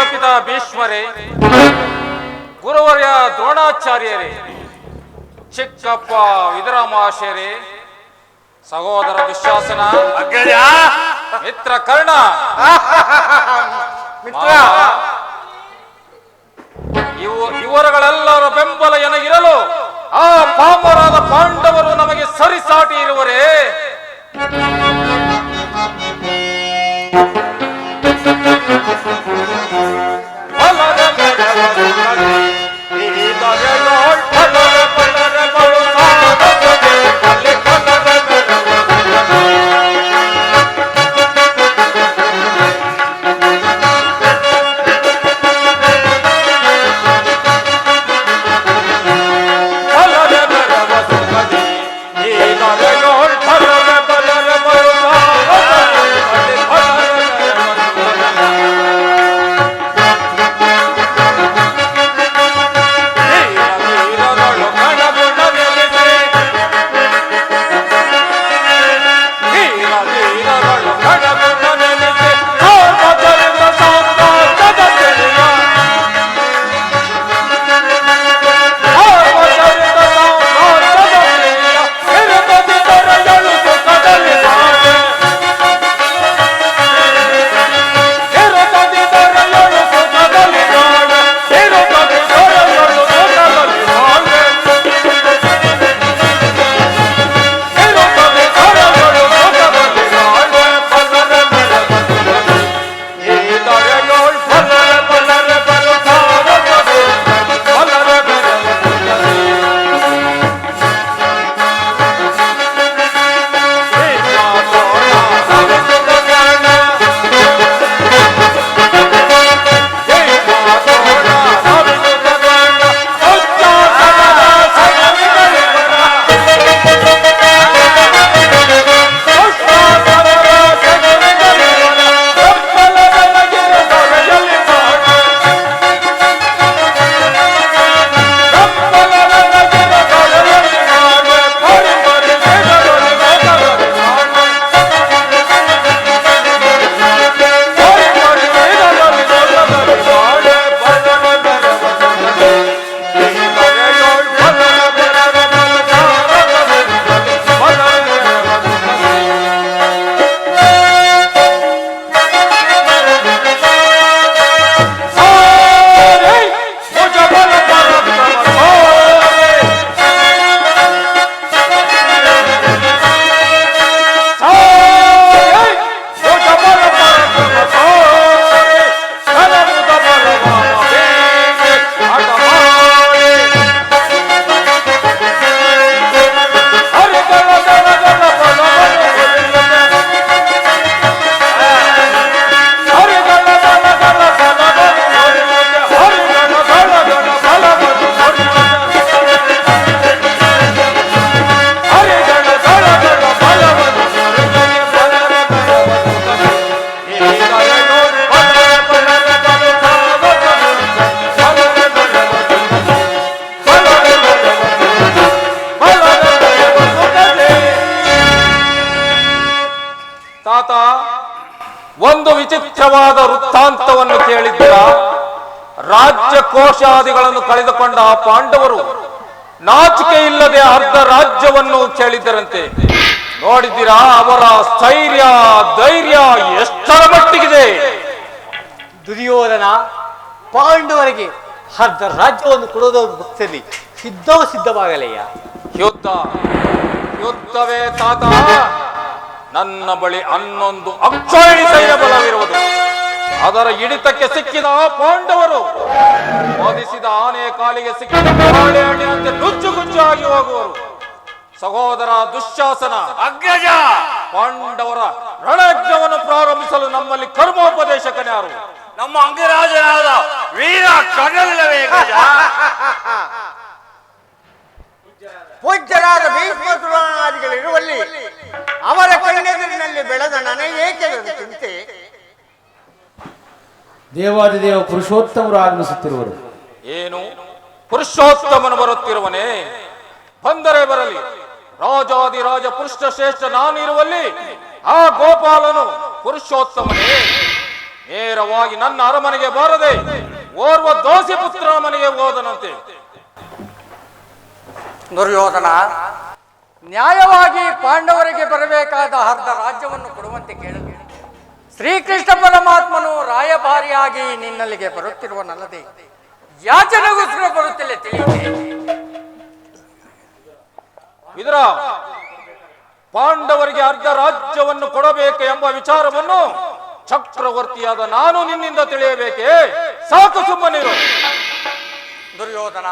ಕುಲಪಿತ ಭೀಷ್ಮರೇ, ಗುರುವರ್ಯ ದ್ರೋಣಾಚಾರ್ಯರೇ, ಚಿಕ್ಕಪ್ಪ ವಿದುರಾಮಾಶಯರೇ, ಸಹೋದರ ದುಶ್ಯಾಸನ, ಮಿತ್ರ ಕರ್ಣ, ಇವರುಗಳೆಲ್ಲರ ಬೆಂಬಲ ಎನಗಿರಲು ಆ ಪಾಮರಾದ ಪಾಂಡವರು ನಮಗೆ ಸರಿಸಾಟಿ ಇರುವರೇ? ಒಂದು ವಿಚಿತ್ರವಾದ ವೃತ್ತಾಂತವನ್ನು ಕೇಳಿದ್ದೀರ? ರಾಜ್ಯ ಕೋಶಾದಿಗಳನ್ನು ಕಳೆದುಕೊಂಡ ಆ ಪಾಂಡವರು ನಾಚಿಕೆ ಇಲ್ಲದೆ ಅರ್ಧ ರಾಜ್ಯವನ್ನು ಕೇಳಿದ್ದರಂತೆ. ನೋಡಿದ್ದೀರಾ ಅವರ ಸ್ಥೈರ್ಯ ಧೈರ್ಯ ಎಷ್ಟರ ಮಟ್ಟಿಗಿದೆ? ದುರ್ಯೋಧನ ಪಾಂಡವರಿಗೆ ಅರ್ಧ ರಾಜ್ಯವನ್ನು ಕೊಡೋದರ ಪಕ್ಷದಲ್ಲಿ ಸಿದ್ಧವಾಗಲೆಯ ಯುದ್ಧವೇ ತಾತ. ನನ್ನ ಬಳಿ 11 ಅಕ್ಷೋಹಿಣಿ ಸೈನ್ಯ ಬಲವಿರುವುದು. ಅದರ ಹಿಡಿತಕ್ಕೆ ಸಿಕ್ಕಿದ ಪಾಂಡವರು ವಾದಿಸಿದ ಆನೆಯ ಕಾಲಿಗೆ ಸಿಕ್ಕಿದ ಬಾಳೆಹಣ್ಣಿನಂತೆ ನುಚ್ಚುಗುಚ್ಚಾಗಿ ಹೋಗುವರು. ಸಹೋದರ ದುಶ್ಯಾಸನ, ಅಗ್ರಜ, ಪಾಂಡವರ ರಣಯಜ್ಞವನ್ನು ಪ್ರಾರಂಭಿಸಲು ನಮ್ಮಲ್ಲಿ ಕರ್ಮೋಪದೇಶಕನ್ಯಾರು? ನಮ್ಮ ಅಂಗರಾಜನಾದ ವೀರ ಕರ್ಣವಿಲ್ಲವೇ ಗಜ? ಪೂಜ್ಯರಾದ ಭೀಷ್ಮ ದ್ರೋಣಾದಿಗಳಿರುವಲ್ಲಿ ಅವರ ಕಣ್ಣೆದುರಿನಲ್ಲಿ ಬೆಳೆದ ನನಗೇಕೆ ಚಿಂತೆ? ದೇವಾದಿದೇವ ಪುರುಷೋತ್ತಮರು ಆಗಮಿಸುತ್ತಿರುವರು. ಏನು ಪುರುಷೋತ್ತಮನು ಬರುತ್ತಿರುವನೇ? ಬಂದರೆ ಬರಲಿ. ರಾಜಾದಿರಾಜ ಪುರುಷ ಶ್ರೇಷ್ಠ ನಾನಿರುವಲ್ಲಿ ಆ ಗೋಪಾಲನು ಪುರುಷೋತ್ತಮನೇ. ನೇರ ನೇರವಾಗಿ ನನ್ನ ಅರಮನೆಗೆ ಬಾರದೆ ಓರ್ವ ದಾಸಿ ಪುತ್ರನ ಮನೆಗೆ ಹೋದನಂತೆ. ದುರ್ಯೋಧನ, ನ್ಯಾಯವಾಗಿ ಪಾಂಡವರಿಗೆ ಬರಬೇಕಾದ ಅರ್ಧ ರಾಜ್ಯವನ್ನು ಕೊಡುವಂತೆ ಕೇಳಲು ಶ್ರೀಕೃಷ್ಣ ಪರಮಾತ್ಮನು ರಾಯಭಾರಿಯಾಗಿ ನಿನ್ನಲ್ಲಿಗೆ ಬರುತ್ತಿರುವನಲ್ಲದೆ ಯಾಚನೆಗೋಸ್ಕರ ಬರುತ್ತಿಲ್ಲ, ತಿಳಿಯುತ್ತೆ. ಇದರ ಪಾಂಡವರಿಗೆ ಅರ್ಧ ರಾಜ್ಯವನ್ನು ಕೊಡಬೇಕು ಎಂಬ ವಿಚಾರವನ್ನು ಚಕ್ರವರ್ತಿಯಾದ ನಾನು ನಿನ್ನಿಂದ ತಿಳಿಯಬೇಕೇ? ಸಾಕು, ಸುಮ್ಮನಿರು. ದುರ್ಯೋಧನ,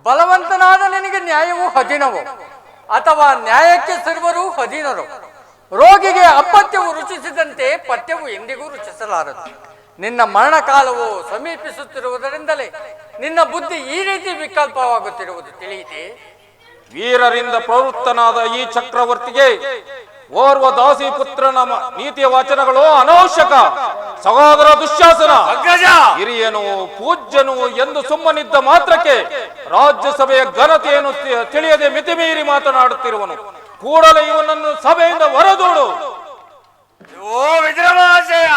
ಬಲವಂತನಾದ ನಿನಗೆ ನ್ಯಾಯವು ಅಧೀನವು ಅಥವಾ ನ್ಯಾಯಕ್ಕೆ ಸರ್ವರು ಅಧೀನರು. ರೋಗಿಗೆ ಅಪಥ್ಯವು ರುಚಿಸಿದಂತೆ ಪಥ್ಯವು ಎಂದಿಗೂ ರುಚಿಸಲಾರದು. ನಿನ್ನ ಮರಣಕಾಲವು ಸಮೀಪಿಸುತ್ತಿರುವುದರಿಂದಲೇ ನಿನ್ನ ಬುದ್ಧಿ ಈ ರೀತಿ ವಿಕಲ್ಪವಾಗುತ್ತಿರುವುದು ತಿಳಿಯಿತೆ. ವೀರರಿಂದ ಪ್ರವೃತ್ತನಾದ ಈ ಚಕ್ರವರ್ತಿಗೆ ಓರ್ವ ದಾಸಿ ಪುತ್ರನ ನೀತಿಯ ವಚನಗಳು ಅನವಶ್ಯಕ. ಸಹೋದರ ದುಶ್ಯಾಸನ, ಹಿರಿಯನು ಪೂಜ್ಯನು ಎಂದು ಸುಮ್ಮನಿದ್ದ ಮಾತ್ರಕ್ಕೆ ರಾಜ್ಯಸಭೆಯ ಘನತೆಯನ್ನು ತಿಳಿಯದೆ ಮಿತಿಮೀರಿ ಮಾತನಾಡುತ್ತಿರುವನು. ಕೂಡಲೇ ಇವನನ್ನು ಸಭೆಯಿಂದ ಹೊರದೂಡು. ಓ ವಿಜಯವಾಸಯ,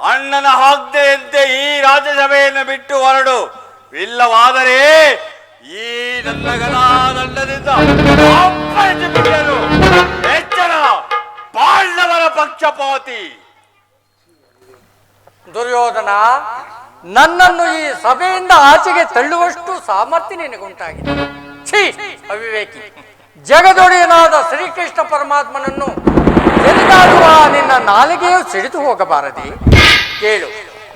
ಅಣ್ಣನ ಆಜ್ಞೆಯಂತೆ ಈ ರಾಜ್ಯಸಭೆಯನ್ನು ಬಿಟ್ಟು ಹೊರಡು. ಇಲ್ಲವಾದರೆ ಈ ನನ್ನ ಗದಾದಂಡದಿಂದ ಅಪ್ಪಳಿಸಿಬಿಟ್ಟರು. ಎಚ್ಚರ, ಪಾಂಡವರ ಪಕ್ಷಪಾತಿ. ದುರ್ಯೋಧನ, ನನ್ನನ್ನು ಈ ಸಭೆಯಿಂದ ಆಚೆಗೆ ತಳ್ಳುವಷ್ಟು ಸಾಮರ್ಥ್ಯ ನಿನಗುಂಟಾಗಿದೆ. ಛೀ, ಅವಿವೇಕಿ! ಜಗದೊಡೆಯನಾದ ಶ್ರೀಕೃಷ್ಣ ಪರಮಾತ್ಮನನ್ನು ಎದುರಾಡುವ ನಿನ್ನ ನಾಲಿಗೆಯು ಸಿಡಿದು ಹೋಗಬಾರದೆ? ಕೇಳು,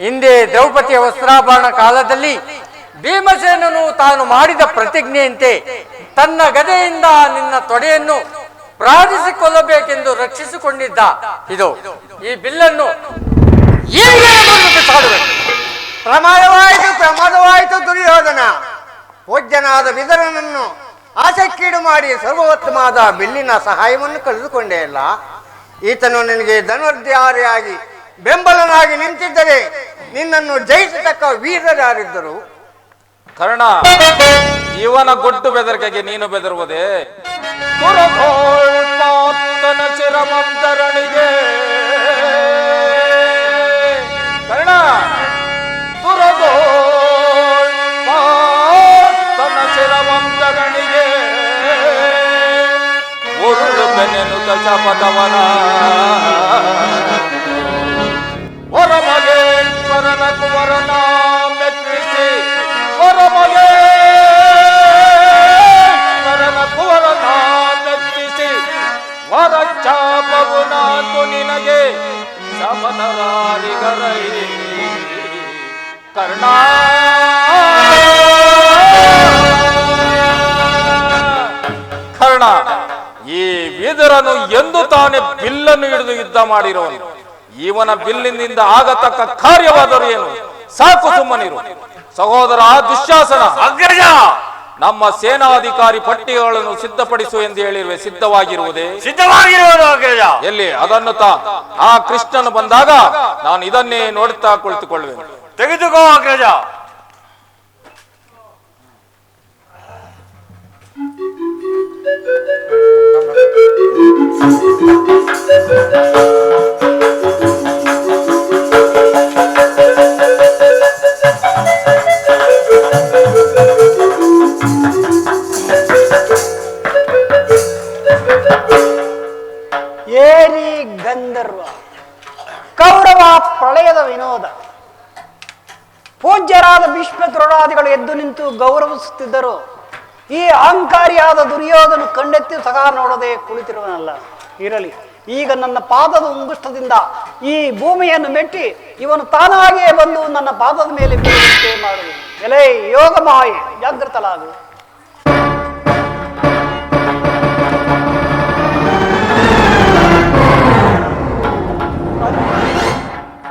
ಹಿಂದೆ ದ್ರೌಪದಿಯ ವಸ್ತ್ರಾಭರಣ ಕಾಲದಲ್ಲಿ ಭೀಮಸೇನನು ತಾನು ಮಾಡಿದ ಪ್ರತಿಜ್ಞೆಯಂತೆ ತನ್ನ ಗದೆಯಿಂದ ನಿನ್ನ ತೊಡೆಯನ್ನು ಪ್ರಾರ್ಥಿಸಿಕೊಳ್ಳಬೇಕೆಂದು ರಕ್ಷಿಸಿಕೊಂಡಿದ್ದ ಇದು ಈ ಬಿಲ್ಲನ್ನು ಪ್ರಮಾದವಾಯಿತು ದುರ್ಯೋಧನ. ಪೂಜ್ಯನಾದ ವಿದುರನನ್ನು ಆಸಕ್ಕೀಡು ಮಾಡಿ ಸರ್ವೋತ್ತಮವಾದ ಬಿಲ್ಲಿನ ಸಹಾಯವನ್ನು ಕಳೆದುಕೊಂಡೇ ಅಲ್ಲ. ಈತನು ನಿನಗೆ ಧನುರ್ಧಾರಿಯಾಗಿ ಬೆಂಬಲನಾಗಿ ನಿಂತಿದ್ದರೆ ನಿನ್ನನ್ನು ಜಯಿಸತಕ್ಕ ವೀರರಾರಿದ್ದರು. ಕರ್ಣ, ಇವನ ಗೊಡ್ಡು ಬೆದರಿಕೆಗೆ ನೀನು ಬೆದರುವುದೇ? ಶಿರಮಂದರಣಿಗೆ ಕರ್ಣ, ತುರಗೋಳ್ತನ ಶಿರಮಂದರಣಿಗೆ ಉರುಳು ಬೆನ್ನೆನುತ ಶಪಥವನ ಹೊರಮಗೇಶ್ವರನ ಕುವರನ ಮೆಚ್ಚಿಸಿ ಹೊರಮಗೇಶ್ವರನ ಕುವರನ ಮೆಚ್ಚಿಸಿ ವರ ಚಾಪವು ನಾತು ನಿನಗೆ ಸಮನರಾರಿಗರೈ ಕರ್ಣ. ಕರ್ಣ, ಈ ವಿದುರನು ಎಂದು ತಾನೇ ಬಿಲ್ಲನ್ನು ಹಿಡಿದು ಯುದ್ಧ ಮಾಡಿರುವನು. ಇವನ ಬಿಲ್ಲಿನಿಂದ ಆಗತಕ್ಕ ಕಾರ್ಯವಾದರೂ ಏನು? ಸಾಕು, ಸುಮ್ಮನಿರು. ಸಹೋದರ ದುಶ್ಯಾಸನ, ಅಗ್ರಜ, ನಮ್ಮ ಸೇನಾಧಿಕಾರಿ ಪಟ್ಟಿಗಳನ್ನು ಸಿದ್ಧಪಡಿಸು ಎಂದು ಹೇಳಿರುವೆ. ಸಿದ್ಧವಾಗಿರುವುದೇ? ಸಿದ್ಧವಾಗಿರುವುದು ಅಗ್ರಜ. ಎಲ್ಲಿ ಅದನ್ನು ಆ ಕೃಷ್ಣನು ಬಂದಾಗ ನಾನು ಇದನ್ನೇ ನೋಡುತ್ತಾ ಕುಳಿತುಕೊಳ್ಳುವೆ. ತೆಗೆದುಕೋ ಅಗ್ರಜ. ಪೂಜ್ಯರಾದ ಭೀಷ್ಮ ದ್ರೋಣಾದಿಗಳು ಎದ್ದು ನಿಂತು ಗೌರವಿಸುತ್ತಿದ್ದರು. ಈ ಅಹಂಕಾರಿಯಾದ ದುರ್ಯೋಧನ ಕಣ್ಣೆತ್ತಿ ಸಹ ನೋಡದೆ ಕುಳಿತಿರುವನಲ್ಲ. ಇರಲಿ, ಈಗ ನನ್ನ ಪಾದದ ಉಂಗುಷ್ಟದಿಂದ ಈ ಭೂಮಿಯನ್ನು ಮೆಟ್ಟಿ ಇವನು ತಾನಾಗಿಯೇ ಬಂದು ನನ್ನ ಪಾದದ ಮೇಲೆ ಬೀಳುವಂತೆ ಮಾಡುವುದು. ಎಲೆ ಯೋಗ ಮಾಯೆ, ಜಾಗೃತಲಾಗು.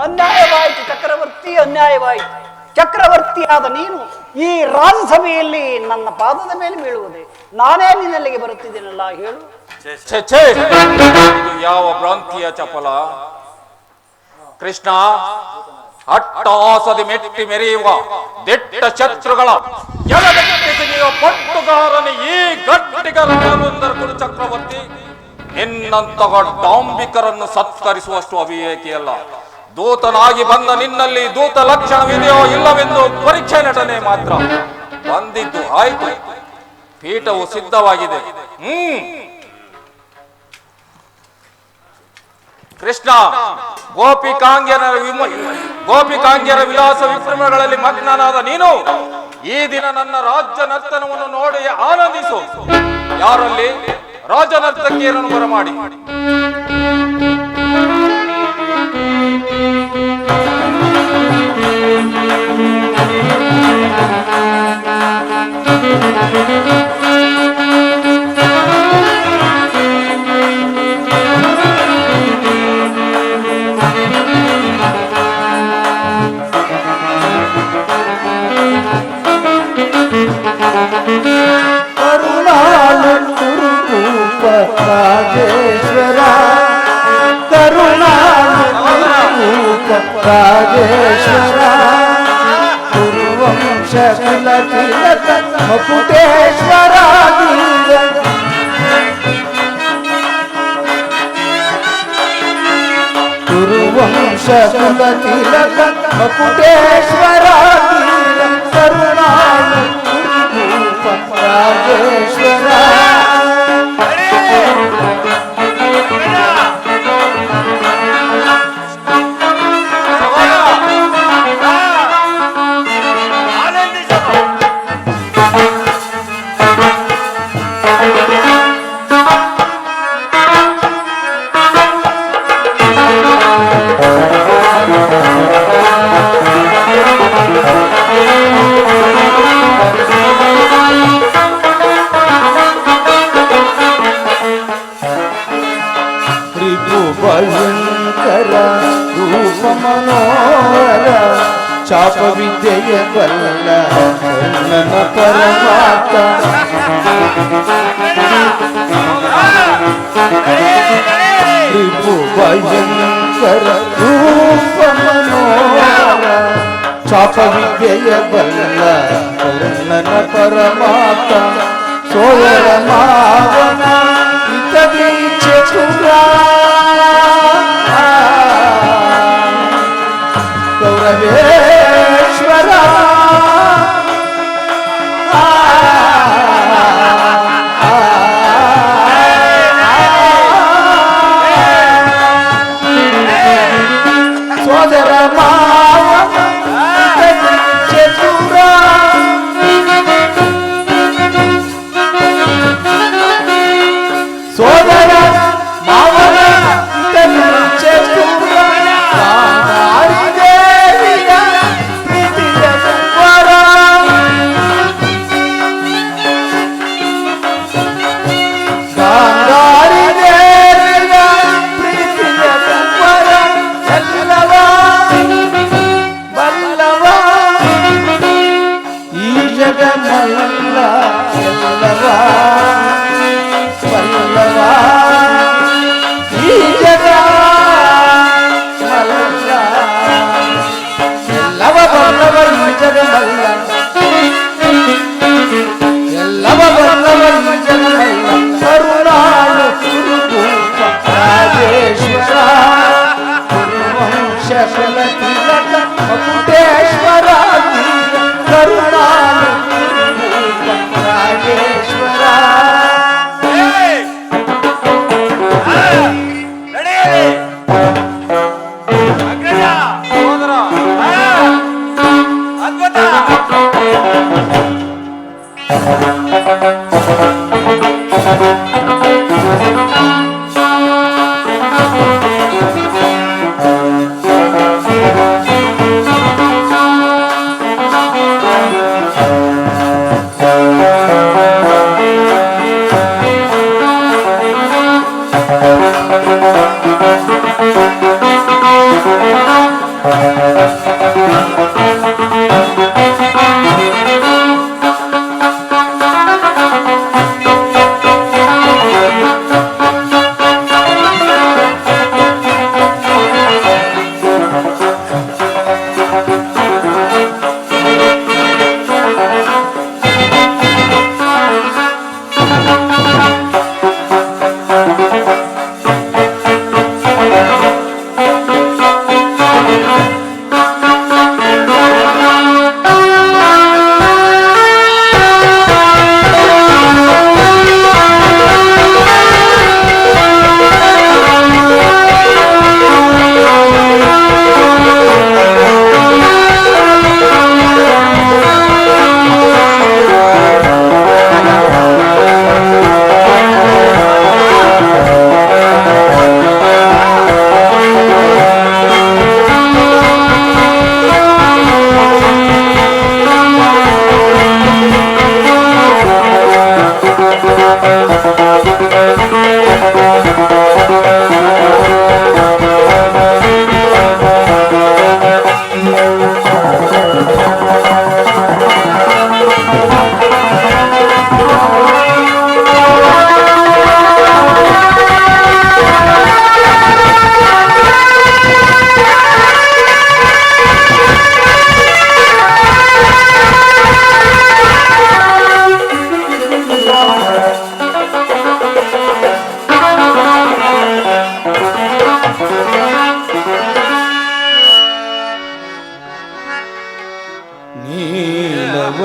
ಅನ್ಯಾಯವಾಯಿತು ಚಕ್ರವರ್ತಿ, ಅನ್ಯಾಯವಾಯಿತು. ಚಕ್ರವರ್ತಿಯಾದ ನೀನು ಈ ರಾಜಸಭೆಯಲ್ಲಿ ನನ್ನ ಪಾದದ ಮೇಲೆ ಬೀಳುವುದೇ? ನಾನೇ ನಿನ್ನಲ್ಲಿಗೆ ಬರುತ್ತಿದ್ದೇನಲ್ಲ, ಹೇಳು. ಛೇ ಛೇ, ಇದು ಯಾವ ಭ್ರಾಂತಿಯ ಚಪಲ? ಕೃಷ್ಣ, ಅಟ್ಟಹಾಸದಿ ಮೆಟ್ಟಿ ಮೆರೆಯುವ ದಿಟ್ಟ ಶತ್ರುಗಳ ಎಲಗಟ್ಟಿ ತೆಗೆಯುವ ಪಟ್ಟುಗಾರನ ಈ ಗಟ್ಟಿಗರ ಕುರು ಚಕ್ರವರ್ತಿ ನಿನ್ನಂತಹ ಡಾಂಬಿಕರನ್ನು ಸತ್ಕರಿಸುವಷ್ಟು ಅವಿವೇಕಿಯಲ್ಲ. ದೂತನಾಗಿ ಬಂದ ನಿನ್ನಲ್ಲಿ ದೂತ ಲಕ್ಷಣವಿದೆಯೋ ಇಲ್ಲವೆಂದು ಪರೀಕ್ಷೆ ನಟನೆ ಮಾತ್ರ. ಬಂದಿದ್ದು ಆಯ್ತು, ಪೀಠವು ಸಿದ್ಧವಾಗಿದೆ. ಕೃಷ್ಣ, ಗೋಪಿಕಾಂಗ್ಯರ ವಿಲಾಸ ವಿಕ್ರಮಗಳಲ್ಲಿ ಮಗ್ನನಾದ ನೀನು ಈ ದಿನ ನನ್ನ ರಾಜ್ಯ ನರ್ತನವನ್ನು ನೋಡಿ ಆನಂದಿಸು. ಯಾರಲ್ಲಿ ರಾಜ ನರ್ತಕಿಯರನ್ನು ಬರಮಾಡಿ. ರಾಜೇಶ್ವರ ರಾಜೇಶ್ವರ ಕುರುವಂಶ ಕುಲ ತಿಲಕ ಮಕುಟೇಶ್ವರ ಕುರುವಂಶ ಕುಲ ತಿಲಕ ಮಕುಟೇಶ್ವರ ಕರುಣಾಳು ರಾಜೇಶ್ವರ ಭಯಂಕರ ರೂಪ ಮನೋಹರ ಚಾಪ ವಿದ್ಯೆಯ ಬಲ್ಲ ನನ್ನ ಪರಮಾತ್ಮ ರಿಪು ಭಯಂಕರ ರೂಪ ಮನೋಹರ ಚಾಪ ವಿದ್ಯೆಯ ಬಲ್ಲ ನನ್ನ ಪರಮಾತ್ಮ ಸೋದರ ಮಾವನ ಇತದಿ ಚತುರ ಗೌರವೇಶ್ವರ ಸೋದರ ಮಾವ ಚತುರ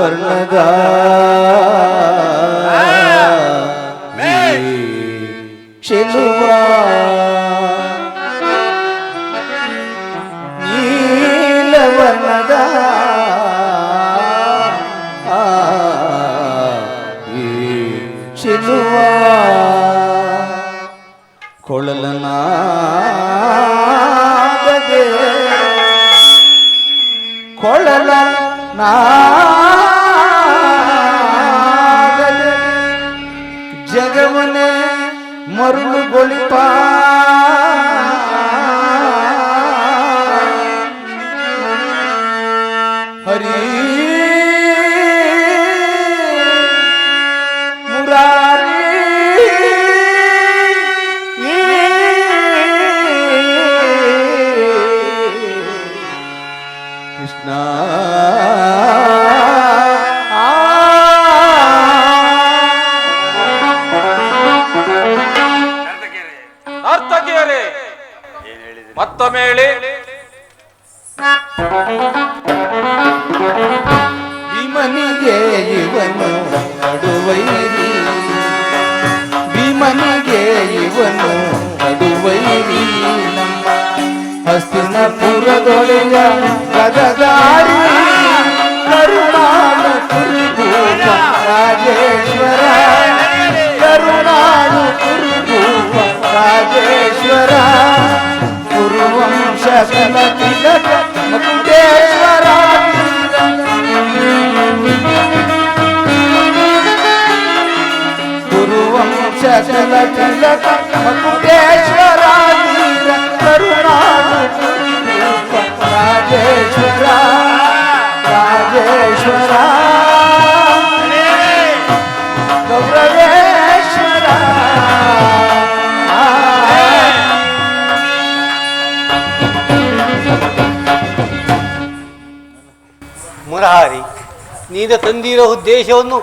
ವರ್ಣದ ಚೆಲುವ ನೀಲವರ್ಣದ ಚೆಲುವ ಕೊಳಲನಾಗದೆ ಕೊಳಲ ನಾಗದೆ ಜಗವನೇ ಮರುಳುಗೊಳಿಪ ಹರಿ ಮುರಾರಿ ಕೃಷ್ಣ ನರ್ತಕಿಯರೇ ಮತ್ತೊಮ್ಮೆ ಹೇಳಿ. ಭೀಮನಿಗೆ ಇವನು ನಡುವೈರಿ ಭೀಮನಿಗೆ ಇವನು ನಡುವೈರಿ ನಮ್ಮ ಹಸ್ತಿನಪುರದೊಳೆಯ ಗದಗಾರಿ ಕರುಣಾಳು ಕುರುಭೂಪ ರಾಜೇಶ್ವರ ಕರುಣಾಳು ಕುರುಭೂಪ ರಾಜೇಶ್ವರ ಕುರುವಂಶ ತಿಲಕ ಮುಕ್ತೇಶ್ವರ ಕುರುವಂಶ ತಿಲಕ ಮುಕ್ತೇಶ್ವರ ಕರುಣಾಳು ಕುರುಭೂಪ ರಾಜೇಶ್ವರ ರಾಜೇಶ್ವರ ಗೌರವೇಶ್ವರ ಮುರಾರಿ, ನೀನು ತಂದಿರೋ ಉದ್ದೇಶವನ್ನು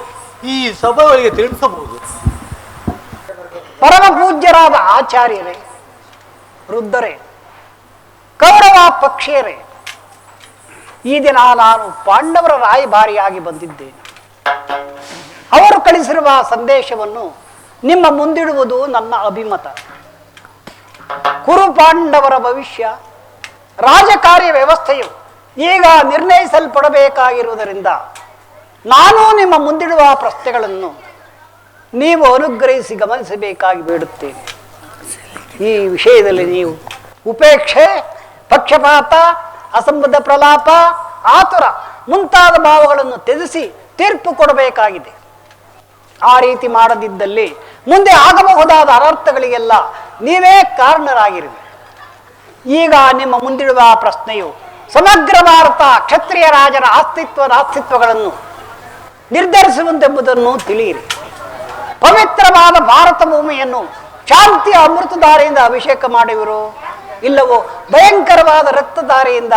ಈ ಸಭೆಗಳಿಗೆ ತಿಳಿಸಬಹುದು. ಪರಮ ಪೂಜ್ಯರಾದ ಆಚಾರ್ಯರೇ, ವೃದ್ಧರೇ, ಕೌರವ ಪಕ್ಷೀಯರೇ, ಈ ದಿನ ನಾನು ಪಾಂಡವರ ರಾಯಭಾರಿಯಾಗಿ ಬಂದಿದ್ದೇನೆ. ಅವರು ಕಳಿಸಿರುವ ಸಂದೇಶವನ್ನು ನಿಮ್ಮ ಮುಂದಿಡುವುದು ನನ್ನ ಅಭಿಮತ. ಕುರು ಪಾಂಡವರ ಭವಿಷ್ಯ ರಾಜಕಾರ್ಯ ವ್ಯವಸ್ಥೆಯು ಈಗ ನಿರ್ಣಯಿಸಲ್ಪಡಬೇಕಾಗಿರುವುದರಿಂದ ನಾನು ನಿಮ್ಮ ಮುಂದಿಡುವ ಪ್ರಶ್ನೆಗಳನ್ನು ನೀವು ಅನುಗ್ರಹಿಸಿ ಗಮನಿಸಬೇಕಾಗಿ ಬೇಡುತ್ತೇನೆ. ಈ ವಿಷಯದಲ್ಲಿ ನೀವು ಉಪೇಕ್ಷೆ, ಪಕ್ಷಪಾತ, ಅಸಂಬದ್ಧ ಪ್ರಲಾಪ, ಆತುರ ಮುಂತಾದ ಭಾವಗಳನ್ನು ತ್ಯಜಿಸಿ ತೀರ್ಪು ಕೊಡಬೇಕಾಗಿದೆ. ಆ ರೀತಿ ಮಾಡದಿದ್ದಲ್ಲಿ ಮುಂದೆ ಆಗಬಹುದಾದ ಅನರ್ಥಗಳಿಗೆಲ್ಲ ನೀವೇ ಕಾರಣರಾಗಿರುವೆ. ಈಗ ನಿಮ್ಮ ಮುಂದಿಡುವ ಪ್ರಶ್ನೆಯು ಸಮಗ್ರ ಭಾರತ ಕ್ಷತ್ರಿಯ ರಾಜರ ಅಸ್ತಿತ್ವಗಳನ್ನು ನಿರ್ಧರಿಸುವಂತೆಂಬುದನ್ನು ತಿಳಿಯಿರಿ. ಪವಿತ್ರವಾದ ಭಾರತ ಭೂಮಿಯನ್ನು ಶಾಂತಿಯ ಅಮೃತಧಾರೆಯಿಂದ ಅಭಿಷೇಕ ಮಾಡುವಿರೋ, ಇಲ್ಲವೋ ಭಯಂಕರವಾದ ರಕ್ತಧಾರೆಯಿಂದ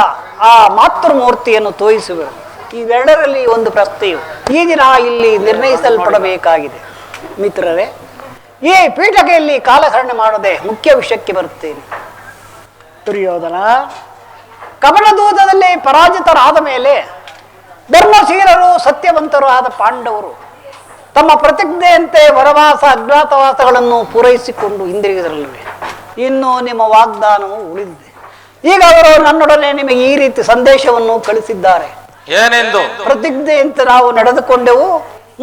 ಆ ಮಾತೃಮೂರ್ತಿಯನ್ನು ತೋರಿಸುವರು? ಇವೆರಡರಲ್ಲಿ ಒಂದು ಪ್ರಶ್ನೆಯು ಈ ದಿನ ಇಲ್ಲಿ ನಿರ್ಣಯಿಸಲ್ಪಡಬೇಕಾಗಿದೆ. ಮಿತ್ರರೇ, ಈ ಪೀಠಕೆಯಲ್ಲಿ ಕಾಲಹರಣೆ ಮಾಡದೆ ಮುಖ್ಯ ವಿಷಯಕ್ಕೆ ಬರುತ್ತೇನೆ. ದುರ್ಯೋಧನ ಕಪಟದೂತದಲ್ಲಿ ಪರಾಜಿತರಾದ ಮೇಲೆ ಧರ್ಮಶೀಲರು, ಸತ್ಯವಂತರು ಆದ ಪಾಂಡವರು ತಮ್ಮ ಪ್ರತಿಜ್ಞೆಯಂತೆ ವನವಾಸ, ಅಜ್ಞಾತವಾಸಗಳನ್ನು ಪೂರೈಸಿಕೊಂಡು ಹಿಂದಿರುಗಿದರಲ್ಲಿವೆ. ಇನ್ನು ನಿಮ್ಮ ವಾಗ್ದಾನವು ಉಳಿದಿದೆ. ಈಗ ಅವರು ನನ್ನೊಡನೆ ನಿಮಗೆ ಈ ರೀತಿ ಸಂದೇಶವನ್ನು ಕಳಿಸಿದ್ದಾರೆ. ಏನೆಂದು? ಪ್ರತಿಜ್ಞೆಯಂತೆ ನಾವು ನಡೆದುಕೊಂಡೆವು.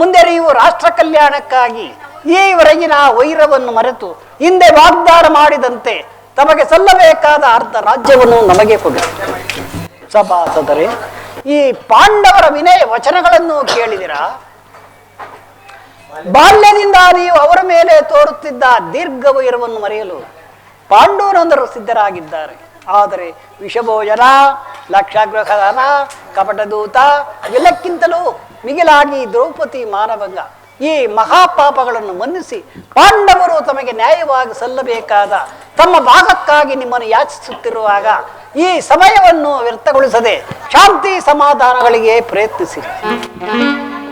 ಮುಂದೆ ನೀವು ರಾಷ್ಟ್ರ ಕಲ್ಯಾಣಕ್ಕಾಗಿ ಈವರೆಗಿನ ವೈರವನ್ನು ಮರೆತು ಹಿಂದೆ ವಾಗ್ದಾನ ಮಾಡಿದಂತೆ ತಮಗೆ ಸಲ್ಲಬೇಕಾದ ಅರ್ಧ ರಾಜ್ಯವನ್ನು ನಮಗೆ ಕೊಡಿ. ಸಭಾಸದರೇ, ಈ ಪಾಂಡವರ ವಿನಯ ವಚನಗಳನ್ನು ಕೇಳಿದಿರಾ? ಬಾಲ್ಯದಿಂದ ನೀವು ಅವರ ಮೇಲೆ ತೋರುತ್ತಿದ್ದ ದೀರ್ಘ ವೈರವನ್ನು ಮರೆಯಲು ಪಾಂಡವರಂದರು ಸಿದ್ಧರಾಗಿದ್ದಾರೆ. ಆದರೆ ವಿಷಭೋಜನ, ಲಕ್ಷಾಗ್ರಹದಾನ, ಕಪಟದೂತ ಇವೆಲ್ಲಕ್ಕಿಂತಲೂ ಮಿಗಿಲಾಗಿ ದ್ರೌಪದಿ ಮಾನಭಂಗ ಈ ಮಹಾಪಾಪಗಳನ್ನು ಮನ್ನಿಸಿ ಪಾಂಡವರು ತಮಗೆ ನ್ಯಾಯವಾಗಿ ಸಲ್ಲಬೇಕಾದ ತಮ್ಮ ಭಾಗಕ್ಕಾಗಿ ನಿಮ್ಮನ್ನು ಯಾಚಿಸುತ್ತಿರುವಾಗ ಈ ಸಮಯವನ್ನು ವ್ಯರ್ಥಗೊಳಿಸದೆ ಶಾಂತಿ ಸಮಾಧಾನಗಳಿಗೆ ಪ್ರಯತ್ನಿಸಿ.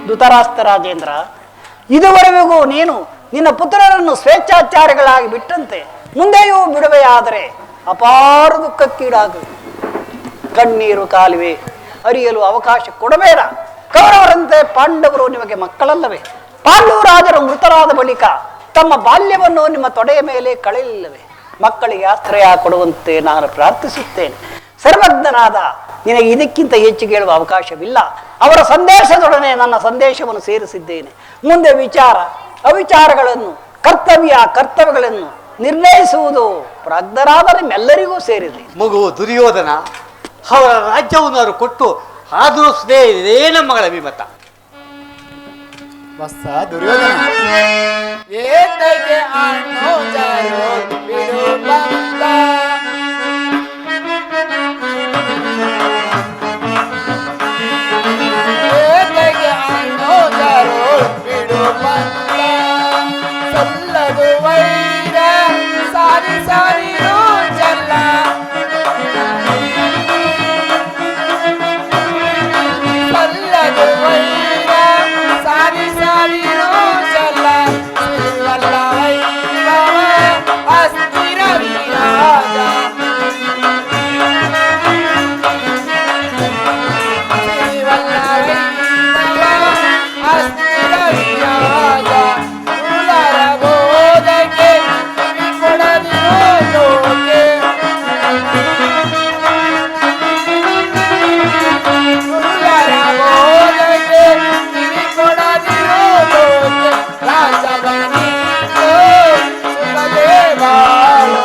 ಧೃತರಾಷ್ಟ್ರ ರಾಜೇಂದ್ರ, ಇದುವರೆಗೂ ನೀನು ನಿನ್ನ ಪುತ್ರರನ್ನು ಸ್ವೇಚ್ಛಾಚಾರಿಗಳಾಗಿ ಬಿಟ್ಟಂತೆ ಮುಂದೆಯೂ ಬಿಡುವೆಯಾದರೆ ಅಪಾರ ದುಃಖಕ್ಕೀಡಾಗುವೆ. ಕಣ್ಣೀರು ಕಾಲುವೆ ಹರಿಯಲು ಅವಕಾಶ ಕೊಡಬೇಡ. ಕೌರವರಂತೆ ಪಾಂಡವರು ನಿಮಗೆ ಮಕ್ಕಳಲ್ಲವೇ? ಪಾಂಡವರಾಜರು ಮೃತರಾದ ಬಳಿಕ ತಮ್ಮ ಬಾಲ್ಯವನ್ನು ನಿಮ್ಮ ತೊಡೆಯ ಮೇಲೆ ಕಳೆಯಲಿಲ್ಲವೇ? ಮಕ್ಕಳಿಗೆ ಆಶ್ರಯ ಕೊಡುವಂತೆ ನಾನು ಪ್ರಾರ್ಥಿಸುತ್ತೇನೆ. ಸರ್ವಜ್ಞನಾದ ನಿನಗೆ ಇದಕ್ಕಿಂತ ಹೆಚ್ಚಿಗೆ ಹೇಳುವ ಅವಕಾಶವಿಲ್ಲ. ಅವರ ಸಂದೇಶದೊಡನೆ ನನ್ನ ಸಂದೇಶವನ್ನು ಸೇರಿಸಿದ್ದೇನೆ. ಮುಂದೆ ವಿಚಾರ ಅವಿಚಾರಗಳನ್ನು ಕರ್ತವ್ಯಗಳನ್ನು ನಿರ್ಣಯಿಸುವುದು ಪ್ರಾಜ್ಞರಾದ ನಿಮ್ಮೆಲ್ಲರಿಗೂ ಸೇರಿದೆ. ಮಗು ದುರ್ಯೋಧನ ಅವರ ರಾಜ್ಯವನ್ನು ಅವರು ಕೊಟ್ಟು ಆದರಿಸದೇ ಇದೇ ನಮ್ಮಗಳ ಅಭಿಮತ. ವತ್ಸ ದುರ್ಯೋಧನ ಏತೈಗೆ ಅನುಜರು ಬಿಡು ಬಂದ ಏತೈಗೆ ಅನುಜರು ಬಿಡು ಬಂದ ಸಲ್ಲದು ವೈರ ಸಾರಿ ಸಾರಿ ರೋಜಲ್ಲ ಸಲ್ಲದು ವೈರ ಸಾರಿ ಸಾರಿ ರೋಜಲ್ಲ ಶ್ರೀವಲ್ಲ ವೈಭವ ಅಸ್ಥಿರ ವಿರಾಜ ಶ್ರೀವಲ್ಲ ವೈಭವ ಅಸ್ಥಿರ ವಿರಾಜ ಕುಲರ ಬೋಧಕ್ಕೆ ಕಿವಿ ಕೊಡದಿರೋ ಲೋಕೆ ಕುಲರ ಬೋಧಕ್ಕೆ ಕಿವಿ ಕೊಡದಿರೋ ಲೋಕೆ ರಾಜವನಿತು ಸುಖದೇವಾಳು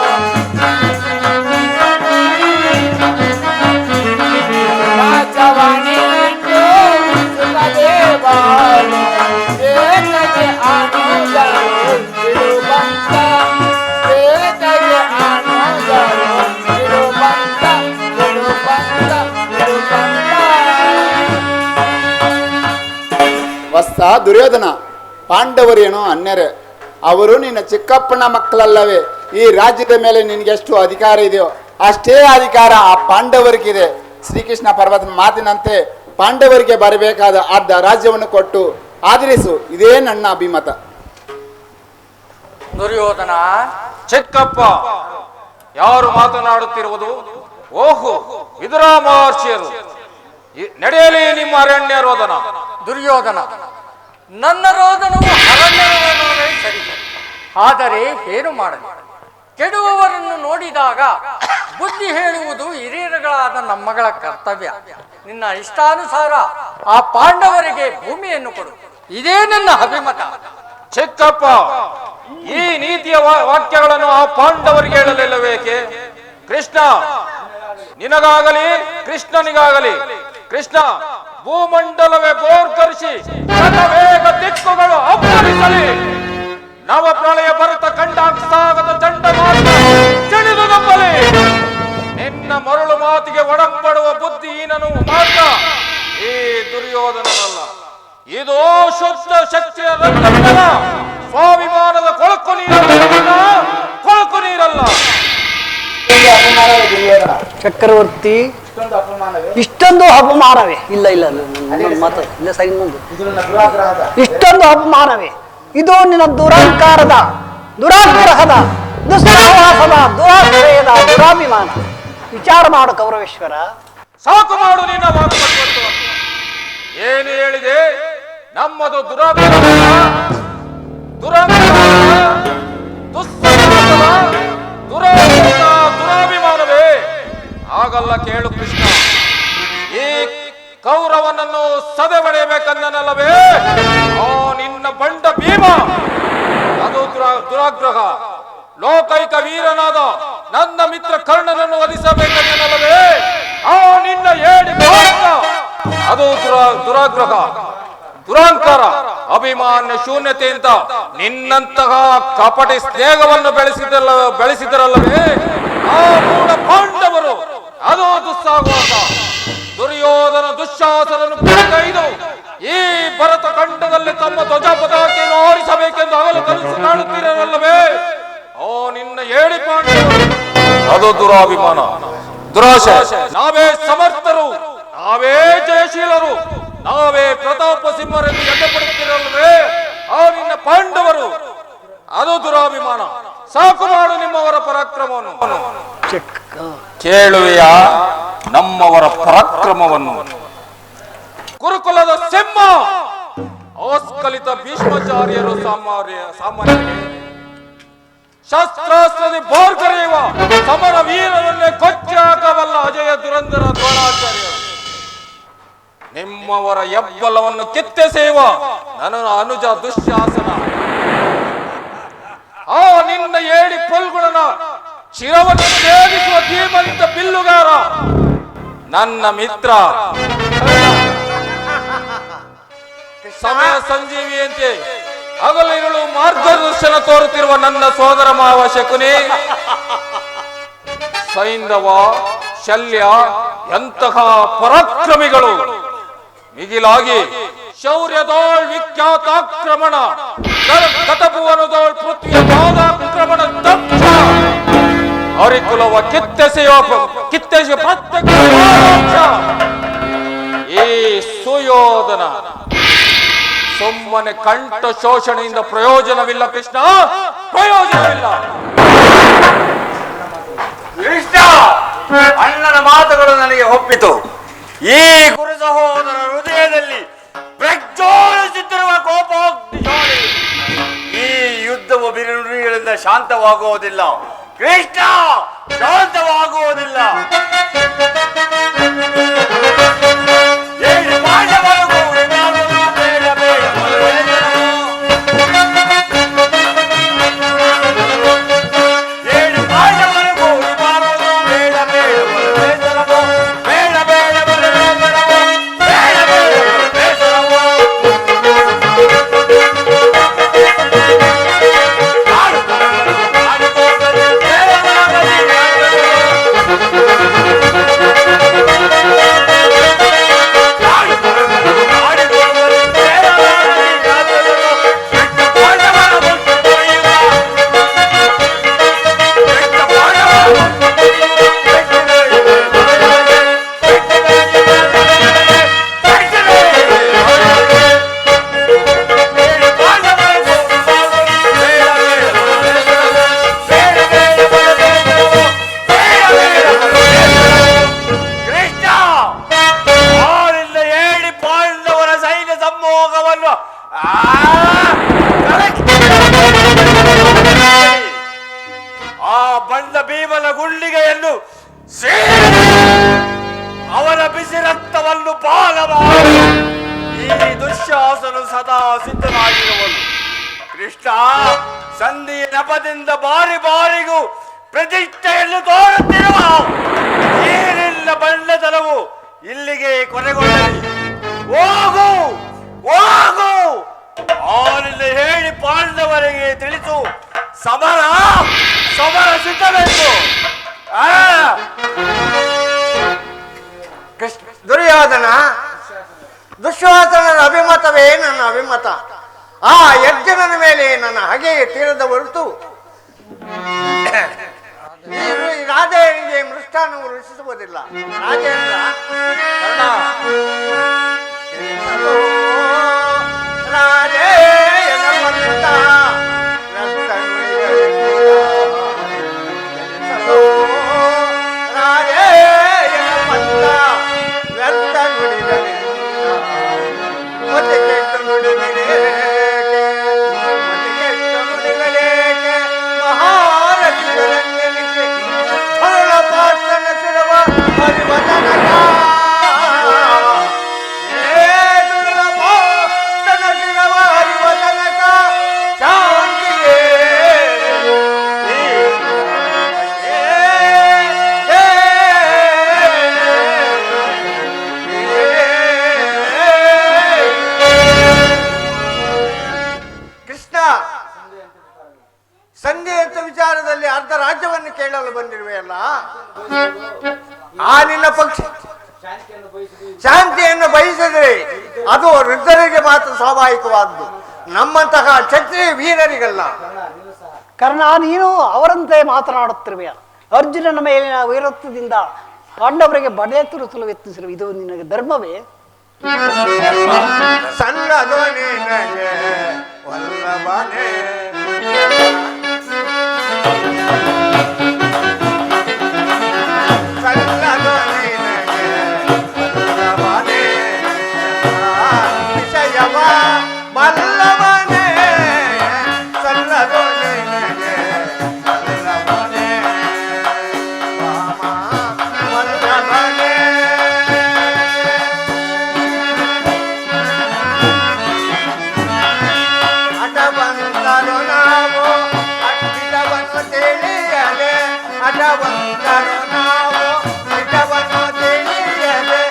ರಾಜವನಿತು ಸುಖದೇವಾಳು ಏತಗೆ ಅನುಜರು ಬಿಡು ಬಂದ ಏತಗೆ ಅನುಜರು ಬಿಡು ಬಂದ ಬಿಡು ಬಂದ ಬಿಡು ಬಂದ ವತ್ಸ ದುರ್ಯೋಧನ, ಪಾಂಡವರೇನೋ ಅನ್ಯರೇ, ಅವರು ನಿನ್ನ ಚಿಕ್ಕಪ್ಪನ ಮಕ್ಕಳಲ್ಲವೇ? ಈ ರಾಜ್ಯದ ಮೇಲೆ ನಿನಗೆಷ್ಟು ಅಧಿಕಾರ ಇದೆಯೋ ಅಷ್ಟೇ ಅಧಿಕಾರ ಆ ಪಾಂಡವರಿಗಿದೆ. ಶ್ರೀಕೃಷ್ಣ ಪರ್ವತನ ಮಾತಿನಂತೆ ಪಾಂಡವರಿಗೆ ಬರಬೇಕಾದ ಅರ್ಧ ರಾಜ್ಯವನ್ನು ಕೊಟ್ಟು ಆದರಿಸು, ಇದೇ ನನ್ನ ಅಭಿಮತ. ದುರ್ಯೋಧನ, ಚಿಕ್ಕಪ್ಪ, ಯಾರು ಮಾತನಾಡುತ್ತಿರುವುದು? ಓಹೋ, ವಿದುರಾಮಹರ್ಷಿಯರು. ನಡೆಯಲಿ ನಿಮ್ಮ ಅರಣ್ಯ ರೋದನ. ದುರ್ಯೋಧನ, ನನ್ನ ರೋದನವು ಅರಣ್ಯವೇ ಸರಿ, ಆದರೆ ಏನು ಮಾಡಲಿ? ಕೆಡುವವರನ್ನು ನೋಡಿದಾಗ ಬುದ್ಧಿ ಹೇಳುವುದು ಹಿರಿಯರುಗಳಾದ ನಮ್ಮಗಳ ಕರ್ತವ್ಯ. ನಿನ್ನ ಇಷ್ಟಾನುಸಾರ ಆ ಪಾಂಡವರಿಗೆ ಭೂಮಿಯನ್ನು ಕೊಡು, ಇದೇ ನನ್ನ ಅಭಿಮತ. ಚಿಕ್ಕಪ್ಪ, ಈ ನೀತಿಯ ವಾಕ್ಯಗಳನ್ನು ಆ ಪಾಂಡವರಿಗೆ ಹೇಳಲಿಲ್ಲವೇಕೆ? ಕೃಷ್ಣ ನಿನಗಾಗಲಿ ಕೃಷ್ಣನಿಗಾಗಲಿ, ಕೃಷ್ಣ ಭೂಮಂಡಲವೇ ಬೋರ್ಗರಿಸಿ ಶತವೇಗ ದಿಕ್ಕುಗಳು ಅಪ್ಪಳಿಸಲಿ, ನವ ಪ್ರಳಯ ಭರತ ಕಂಡಾಕ್ಸಾಗದ ಚಂಡಮಾರುತ ಚಳಿದು ನಂಬಲಿ. ನಿನ್ನ ಮರಳು ಮಾತಿಗೆ ಒಡಂಬಡುವ ಬುದ್ಧಿಹೀನನು ಮಾತ್ರ ಈ ದುರ್ಯೋಧನನಲ್ಲ. ಇದು ಶುದ್ಧ ಶಕ್ತಿಯ ರಕ್ತದ ಸ್ವಾಭಿಮಾನದ ಕೊಳಕು ನೀರಲ್ಲ, ಕೊಳಕು ನೀರಲ್ಲ. ಚಕ್ರವರ್ತಿ, ಇಷ್ಟೊಂದು ಅಪಮಾನವೇ? ಇಲ್ಲ ಇಲ್ಲ ಮಾತು ಇಲ್ಲ, ಸರಿ ಮುಂದೆ. ಇಷ್ಟೊಂದು ಅಪಮಾನವೇ? ಇದು ನಿನ್ನ ದುರಹಂಕಾರದ, ದುರಾಗ್ರಹದ, ದುಸ್ಸಾಹಸದ, ದುರಾಶ್ರಯದ ದುರಾಭಿಮಾನ. ವಿಚಾರ ಮಾಡು ಕೌರವೇಶ್ವರ. ಸಾಕು ಮಾಡು ನಿನ್ನ ವಾಕ್ಪಟುತ್ವ. ಏನು ಹೇಳಿದೆ? ನಮ್ಮದು ದುರಾಭಿಮಾನ, ದುರಹಂಕಾರ, ದುಸ್ಸಾಹಸದ, ದುರಾಭಿಮಾನವೇ? ಹಾಗಲ್ಲ, ಕೇಳು ಕೃಷ್ಣ. ಈ ಕೌರವನನ್ನು ಸದೆಬಡೆಯಬೇಕಂದನಲ್ಲವೇ ಆ ನಿನ್ನ ಬಂಡ ಭೀಮ? ಅದು ದುರಾಗ್ರಹ. ಲೋಕೈಕ ವೀರನಾದ ನನ್ನ ಮಿತ್ರ ಕರ್ಣನನ್ನು ವಧಿಸಬೇಕಂದನಲ್ಲವೇ ಆ ನಿನ್ನ ಏಡಿ ಭಾರತ? ಅದು ದುರಾಗ್ರಹ, ದುರಾಂಕಾರ, ಅಭಿಮಾನ್ಯ ಶೂನ್ಯತೆಯಿಂದ ನಿನ್ನಂತಹ ಕಪಟಿ ಸ್ನೇಹವನ್ನು ಬೆಳೆಸಿದರಲ್ಲವೇ ಆ ಮೂಢ ಪಾಂಡವರು? ಅದು ದುಸ್ಸಾಹಸ. ದುರ್ಯೋಧನ ದುಶ್ಯಾಸನನ್ನು ಕೈದು ಈ ಭರತ ಖಂಡದಲ್ಲಿ ತಮ್ಮ ಧ್ವಜ ಪತಾಕೆಯನ್ನು ಹಾರಿಸಬೇಕೆಂದು ಹಗಲು ಕನಸು ಕಾಣುತ್ತಿರಲ್ಲವೇ ಓ ನಿನ್ನ ಏಡಿ ಪಾಂಡವರು? ಅದು ದುರಾಭಿಮಾನ, ದುರಾಶೆ. ನಾವೇ ಸಮರ್ಥರು, ನಾವೇ ಜಯಶೀಲರು, ನಾವೇ ಪ್ರತಾಪ ಸಿಂಹರೆಂದು ಎಣ್ಣೆ ಪಡುತ್ತಿರಲ್ವೇ ಆ ನಿನ್ನ ಪಾಂಡವರು? ಅದು ದುರಾಭಿಮಾನ. ಸಾಕು ಮಾಡು ನಿಮ್ಮವರ ಪರಾಕ್ರಮವನ್ನು. ಕೇಳುವೆಯ ನಮ್ಮವರ ಪರಾಕ್ರಮವನ್ನು? ಗುರುಕುಲದ ಸಿಂಹ ಆಸ್ಕಲಿತ ಭೀಷ್ಮಾಚಾರ್ಯರು ಸಾಮಾನ್ಯರಿಗೆ ಶಸ್ತ್ರಾಸ್ತ್ರದಿ ಬೋರ್ಗರೆಯುವ ಸಮರ ವೀರರನ್ನೇ ಕೊಚ್ಚಿ ಹಾಕಬಲ್ಲ ಅಜಯ ದುರಂಧರ ದ್ರೋಣಾಚಾರ್ಯರು ನಿಮ್ಮವರ ಹೆಬ್ಬಲವನ್ನು ಕಿತ್ತೆಸೆಯುವ ನನ್ನ ಅನುಜ ದುಶ್ಯಾಸನ ಆ ನಿನ್ನ ಏಡಿ ಪಲ್ಗುಣನ ಶಿರವನ್ನು ಛೇದಿಸುವ ಧೀಮಂತ ಬಿಲ್ಲುಗಾರ ನನ್ನ ಮಿತ್ರ ಸಮಯ ಸಂಜೀವಿಯಂತೆ ಹಗಲಿರುಳು ಮಾರ್ಗದರ್ಶನ ತೋರುತ್ತಿರುವ ನನ್ನ ಸೋದರ ಮಾವ ಶಕುನಿ ಸೈಂಧವ ಶಲ್ಯ ಎಂತಹ ಪರಾಕ್ರಮಿಗಳು ಮಿಗಿಲಾಗಿ ಶೌರ್ಯದೋಳ್ ವಿಖ್ಯಾತಾಕ್ರಮಣ ಗತಭುವನದೋಳ್ ಪೃಥ್ವಿಯ ಪಾದಾಕ್ರಮಣ ದಕ್ಷ ಹರಿಕುಲವ ಕಿತ್ತೆಸೆಯುವ ಪ್ರತ್ಯಕ್ಷ ಈ ಸುಯೋಧನ ಸುಮ್ಮನೆ ಕಂಠ ಶೋಷಣೆಯಿಂದ ಪ್ರಯೋಜನವಿಲ್ಲ ಕೃಷ್ಣ, ಪ್ರಯೋಜನವಿಲ್ಲ. ಕೃಷ್ಣ, ಅಣ್ಣನ ಮಾತುಗಳು ನನಗೆ ಒಪ್ಪಿತು. ಈ ಗುರು ಸಹೋದರ ಹೃದಯದಲ್ಲಿ ಪ್ರಜ್ವಲಿಸುತ್ತಿರುವ ಕೋಪೋಕ್ತಿ ಜ್ವಾಲೆ ಈ ಯುದ್ಧವು ಬಿರುನುಡಿಗಳಿಂದ ಶಾಂತವಾಗುವುದಿಲ್ಲ ಕೃಷ್ಣ, ಶಾಂತವಾಗುವುದಿಲ್ಲ. ಆ ಬಂದ ಭೀಮನ ಗುಳ್ಳಿಗೆಯನ್ನು ಅವನ ಬಿಸಿ ರಕ್ತವನ್ನು ಪಾಲಮಾಡಿ ಈ ದುಶ್ಯಾಸನು ಸದಾ ಸಿದ್ಧನಾಗಿರುವನು. ಕೃಷ್ಣ, ಸಂಧಿಯ ನೆಪದಿಂದ ಬಾರಿ ಬಾರಿಗೂ ಪ್ರತಿಷ್ಠೆಯನ್ನು ತೋರುತ್ತಿರುವ ಏನೆಲ್ಲ ಬಣ್ಣತನವು ಇಲ್ಲಿಗೆ ಕೊನೆಗೊಳ್ಳಲಿ. ಹೋಗು ಹೋಗು, ಅವನಿಂದ ಹೇಳಿ ಪಾಂಡವರಿಗೆ ತಿಳಿಸು, ಸಮರ ಸಮರ ಸಿದ್ಧವೆಂದು. ದುರ್ಯೋಧನ, ದುಶ್ವಾಸನ ಅಭಿಮತವೇ ನನ್ನ ಅಭಿಮತ. ಆ ಯಜ್ಞನ ಮೇಲೆ ನನ್ನ ಹಗೆಗೆ ತೀರದ ಹೊರತು ರಾಜೇಂದ್ರನಿಗೆ ಮೃಷ್ಟಾನವು ರುಚಿಸುವುದಿಲ್ಲ. ರಾಜೇಂದ್ರ ಸಂಧಿಯಂತ ವಿಚಾರದಲ್ಲಿ ಅರ್ಧ ರಾಜ್ಯವನ್ನು ಕೇಳಲು ಬಂದಿರುವೆಯಲ್ಲ, ಆ ನಿನ್ನ ಪಕ್ಷ ಶಾಂತಿಯನ್ನು ಬಯಸಿದರೆ ಅದು ವೃದ್ಧರಿಗೆ ಮಾತ್ರ ಸ್ವಾಭಾವಿಕವಾದ್ದು, ನಮ್ಮಂತಹ ಕ್ಷತ್ರಿಯ ವೀರರಿಗಲ್ಲ. ಕರ್ಣ, ನೀನು ಅವರಂತೆ ಮಾತನಾಡುತ್ತಿರುವೆಯ. ಅರ್ಜುನನ ಮೇಲಿನ ವೀರತ್ವದಿಂದ ಪಾಂಡವರಿಗೆ ಬಡೆ ತುರಿಸಲು ಯತ್ನಿಸಿರುವ ಇದು ನಿನಗೆ ಧರ್ಮವೇ? ಸಣ್ಣ ವಲ್ಲಭನೇ ಬಂದರು ನಾವು ನಿಜವನ್ನು ತಿಳಿಯದೆ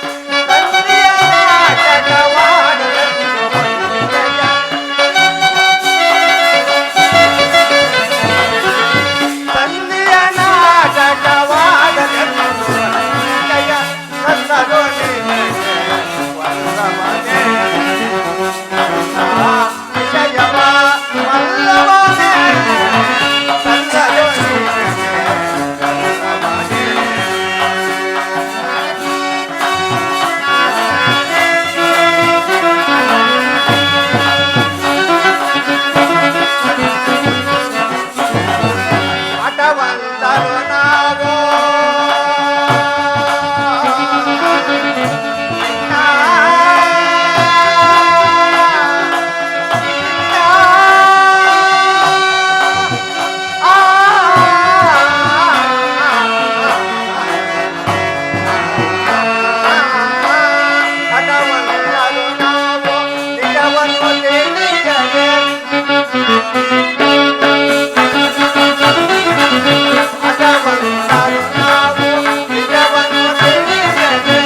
ತಂದೆಯ ನಾಟಕವಾಡಲೆಂದು ಬಂದೆಯ. ತಂದೆಯ ನಾಟಕವಾಡಲೆಂದು ಬಂದೆಯ. ನನ್ನದು ನಿನಗೆ ವಲ್ಲಭನೇ. ವಿಷಯವ ವಲ್ಲಭನೇ. ನನ್ನದು ನಿನಗೆ ವಲ್ಲಭನೇ. ಮಠವಂದರು ನಾವು ಮಠವಂದರು ನಾವು ನಿಜವನ್ನು ತಿಳಿಯದೆ ಮಠವಂದರು ನಾವು ನಿಜವನ್ನು ತಿಳಿಯದೆ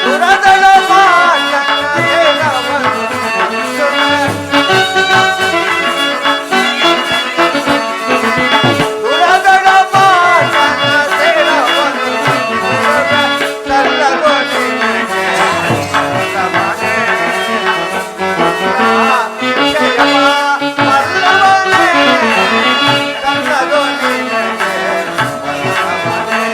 ದುರದಳ ಮಾತನ ದೇಹವನ್ನು ದುರದಳ ಮಾತನ ದೇಹವನ್ನು ತನ್ನದು ನಿನಗೆ ವಲ್ಲಭನೇ. ವಿಷಯವ ವಲ್ಲಭನೇ. ತನ್ನದು ನಿನಗೆ ವಲ್ಲಭನೇ.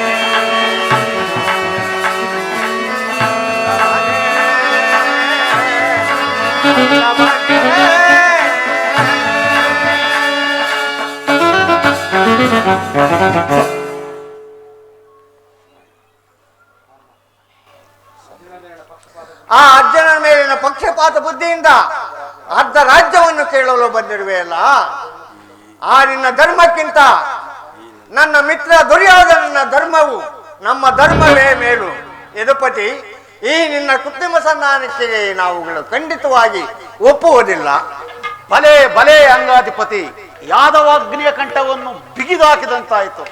ಆ ಅರ್ಜುನ ಮೇಲಿನ ಪಕ್ಷಪಾತ ಬುದ್ಧಿಯಿಂದ ಅರ್ಧ ರಾಜ್ಯವನ್ನು ಕೇಳಲು ಬಂದಿರುವೆಯಲ್ಲ, ಆ ನಿನ್ನ ಧರ್ಮಕ್ಕಿಂತ ನನ್ನ ಮಿತ್ರ ದುರ್ಯೋಧನನ ಧರ್ಮವು ನಮ್ಮ ಧರ್ಮವೇ ಮೇಲು. ಯದುಪತಿ, ಈ ನಿನ್ನ ಕೃತ್ರಿಮ ಸಂಧಾನಕ್ಕೆ ನಾವುಗಳು ಖಂಡಿತವಾಗಿ ಒಪ್ಪುವುದಿಲ್ಲ. ಬಲೆ ಬಲೆ ಅಂಗಾಧಿಪತಿ, ಯಾದವಾಗ್ನಿಯ ಕಂಠವನ್ನು ಬಿಗಿದು ಹಾಕಿದಂತಾಯಿತು.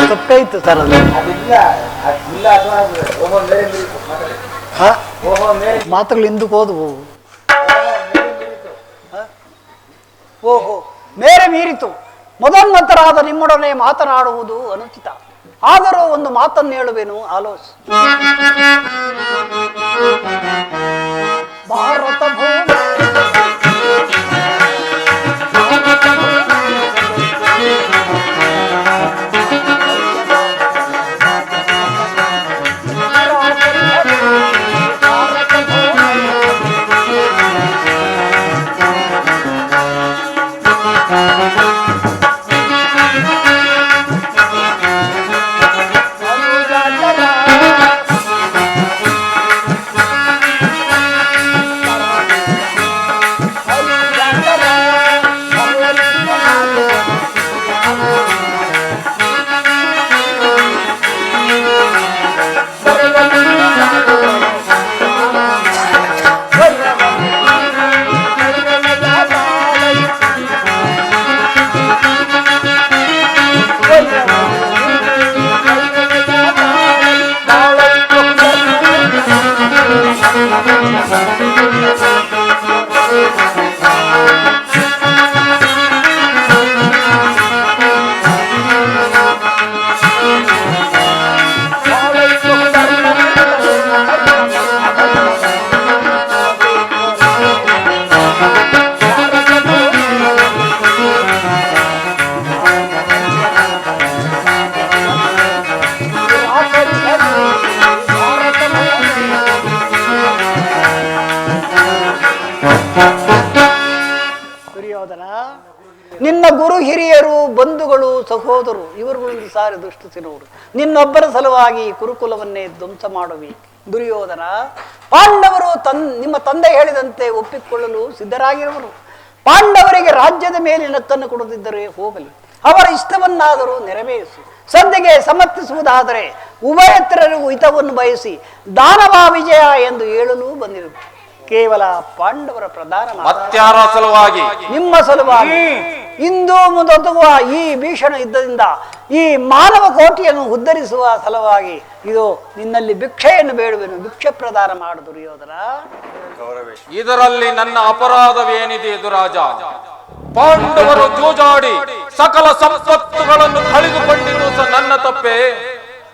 ತಪ್ಪಾಯ್ತು ಸರ್ ಅದು. ಮಾತುಗಳು ಹಿಂದಕ್ಕೆ ಹೋದವು. ಓಹೋ, ಮೇರೆ ಮೀರಿತು. ಮೊದಲಂತರಾದ ನಿಮ್ಮೊಡನೆ ಮಾತನಾಡುವುದು ಅನುಚಿತ. ಆದರೂ ಒಂದು ಮಾತನ್ನು ಹೇಳುವೆನು, ಆಲೋಚಿಸಿ. ಭಾರತ ಭೂಮಿ ನಿನ್ನ ಗುರು ಹಿರಿಯರು ಬಂಧುಗಳು ಸಹೋದರು ಇವರುಗಳನ್ನು ಸಾರಿ ದೃಷ್ಟಿಸಿರುವರು. ನಿನ್ನೊಬ್ಬರ ಸಲುವಾಗಿ ಕುರುಕುಲವನ್ನೇ ಧ್ವಂಸ ಮಾಡುವಿ. ದುರ್ಯೋಧನ, ಪಾಂಡವರು ನಿಮ್ಮ ತಂದೆ ಹೇಳಿದಂತೆ ಒಪ್ಪಿಕೊಳ್ಳಲು ಸಿದ್ಧರಾಗಿರುವರು. ಪಾಂಡವರಿಗೆ ರಾಜ್ಯದ ಮೇಲಿನ ಹಕ್ಕನ್ನು ಕೊಡದಿದ್ದರೆ ಹೋಗಲಿ, ಅವರ ಇಷ್ಟವನ್ನಾದರೂ ನೆರವೇರಿಸು. ಸದ್ಯಗೆ ಸಮರ್ಥಿಸುವುದಾದರೆ ಉಭಯತ್ರರಿಗೂ ಹಿತವನ್ನು ಬಯಸಿ ದಾನವ ವಿಜಯ ಎಂದು ಹೇಳಲು ಬಂದಿರು. ಕೇವಲ ಪಾಂಡವರ ಪ್ರಧಾನ ಮತ್ಯಾರ ಸಲುವಾಗಿ? ನಿಮ್ಮ ಸಲುವಾಗಿ. ಇಂದು ಮುಂದೊತ್ತುವ ಈ ಭೀಷಣ ಯುದ್ಧದಿಂದ ಈ ಮಾನವ ಕೋಟಿಯನ್ನು ಉದ್ಧರಿಸುವ ಸಲುವಾಗಿ ಇದು ನಿನ್ನಲ್ಲಿ ಭಿಕ್ಷೆಯನ್ನು ಬೇಡುವೆನು, ಭಿಕ್ಷೆ ಪ್ರದಾನ ಮಾಡು ದುರ್ಯೋಧನ. ಇದರಲ್ಲಿ ನನ್ನ ಅಪರಾಧವೇನಿದೆ ಯುಧರಾಜ? ಪಾಂಡವರು ಜೂಜಾಡಿ ಸಕಲ ಸಂಪತ್ತುಗಳನ್ನು ಕಳೆದುಕೊಂಡಿದ್ದು ನನ್ನ ತಪ್ಪೆ.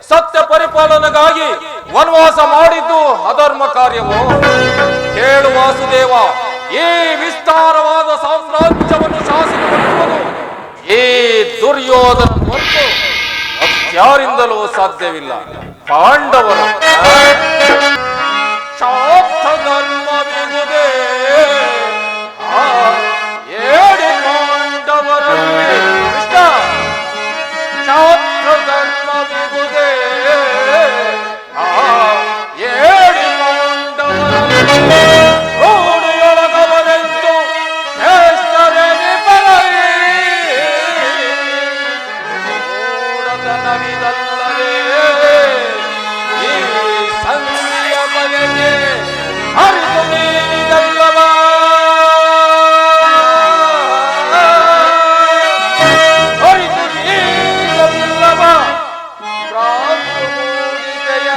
ಸತ್ಯ ಪರಿಪಾಲನೆಗಾಗಿ ವನವಾಸ ಮಾಡಿದ್ದು ಅಧರ್ಮ ಕಾರ್ಯವು. ಹೇಳು ವಾಸುದೇವ, ಈ ವಿಸ್ತಾರವಾದ ಸಾಮ್ರಾಜ್ಯವನ್ನು ಶಾಸನಗೊಳಿಸುವುದು ಈ ದುರ್ಯೋಧನ ಹೊರತು ಯಾರಿಂದಲೂ ಸಾಧ್ಯವಿಲ್ಲ. ಪಾಂಡವರು ಧರ್ಮವಿರುವುದೇ ಏಡಿ ಪಾಂಡವರಲ್ಲಿ ಕೃಷ್ಣ ಶಾಸ್ತ್ರ ಧರ್ಮವಿರುವುದೇ ಏಡಿ ಪಾಂಡವರಲ್ಲಿ ರೂಢಿಯೊಳಗವರೆಂದು ಶ್ರೇಷ್ಠರೇನೆ ಬರಲಿ. ಮೂಢತನವಿದಲ್ಲವೇ ಈ ಸಂಧಿಯ ಬಗೆಗೆ ಅರಿತು ನೀನಿದಲ್ಲವ. ಅರಿತು ನೀನಿದಲ್ಲವ ಭ್ರಾಂತು ಮೂಡಿದೆಯ